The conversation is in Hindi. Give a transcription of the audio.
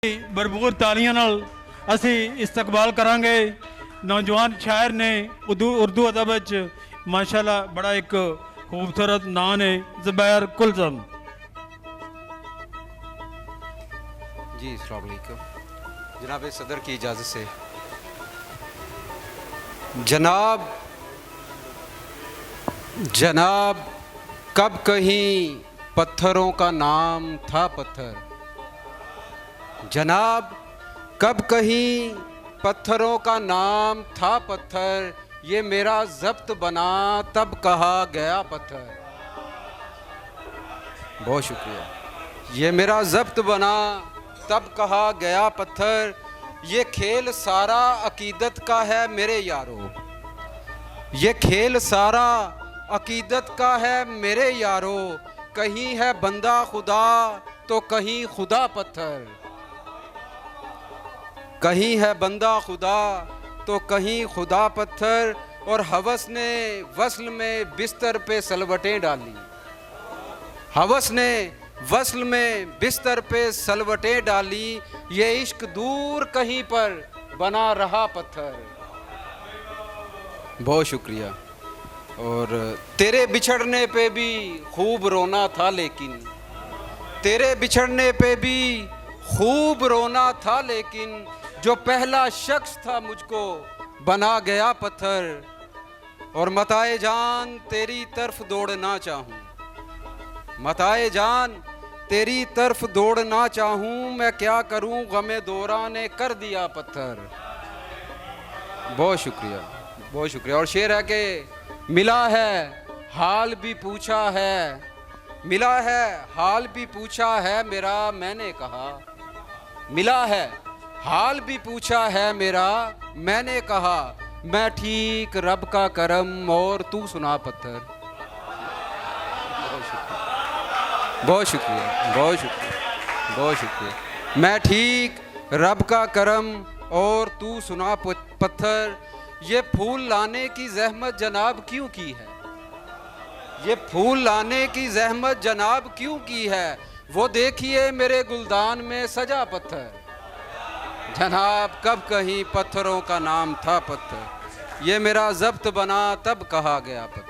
भरपूर तालियां नाल असी इस्तकबाल करांगे। नौजवान शायर ने उर्दू अदब च माशाल्लाह बड़ा एक खूबसूरत नाम है ज़ुबैर कुलसम। जी अस्सलाम वालेकुम। जनाब सदर की इजाज़त से जनाब कब कहीं पत्थरों का नाम था पत्थर, जनाब कब कहीं पत्थरों का नाम था पत्थर, ये मेरा ज़ब्त बना तब कहा गया पत्थर। बहुत शुक्रिया। ये मेरा ज़ब्त बना तब कहा गया पत्थर, ये खेल सारा अकीदत का है मेरे यारो, ये खेल सारा अकीदत का है मेरे यारो, कहीं है बंदा खुदा तो कहीं खुदा पत्थर, कहीं है बंदा खुदा तो कहीं खुदा पत्थर। और हवस ने वस्ल में बिस्तर पे सलवटें डाली, हवस ने वस्ल में बिस्तर पे सलवटें डाली, ये इश्क दूर कहीं पर बना रहा पत्थर। बहुत शुक्रिया। और तेरे बिछड़ने पे भी खूब रोना था, लेकिन तेरे बिछड़ने पे भी खूब रोना था, लेकिन जो पहला शख्स था मुझको बना गया पत्थर। और मताए जान तेरी तरफ दौड़ना चाहूँ, मताए जान तेरी तरफ दौड़ना चाहूँ, मैं क्या करूँ गमे दौरा ने कर दिया पत्थर। बहुत शुक्रिया, बहुत शुक्रिया। और शेर है कि मिला है हाल भी पूछा है, मिला है हाल भी पूछा है मेरा, मैंने कहा मिला है हाल भी पूछा है मेरा, मैंने कहा मैं ठीक रब का करम और तू सुना पत्थर। बहुत शुक्रिया, बहुत शुक्रिया, बहुत शुक्रिया। मैं ठीक रब का करम और तू सुना पत्थर। ये फूल लाने की जहमत जनाब क्यों की है, ये फूल लाने की जहमत जनाब क्यों की है, वो देखिए मेरे गुलदान में सजा पत्थर। जनाब कब कहीं पत्थरों का नाम था पत्थर, ये मेरा ज़ब्त बना तब कहा गया पत्थर।